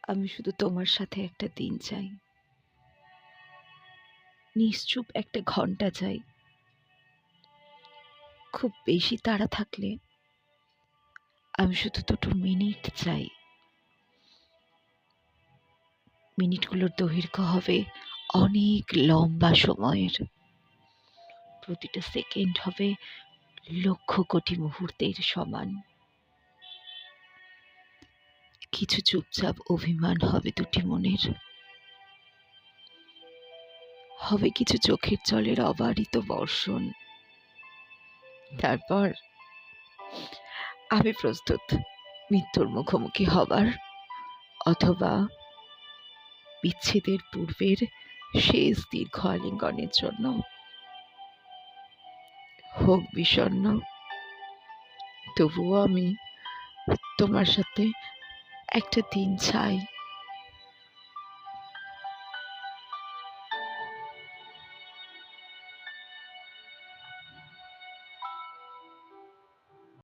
আমি শুধু তোমার সাথে একটা দিন চাই, নিশ্চুপ একটা ঘন্টা চাই। খুব বেশি তাড়া থাকলে আমি শুধু দুটো মিনিট চাই। মিনিটগুলোর দৈর্ঘ্য হবে অনেক লম্বা সময়ের। প্রতিটা সেকেন্ড হবে লক্ষ কোটি মুহূর্তের সমান। কিছু চুপচাপ অভিমান হবে দুটি মনের, হবে কিছু চোখের জলের অবারিত বর্ষণ। তারপর আমি প্রস্তুত মৃত্যুর মুখোমুখি হবার, অথবা বিচ্ছেদের পূর্বের শেষ দীর্ঘ আলিঙ্গনের জন্য। হোক বিষণ্ণ, তবুও আমি তোমার সাথে একটা দিন চাই।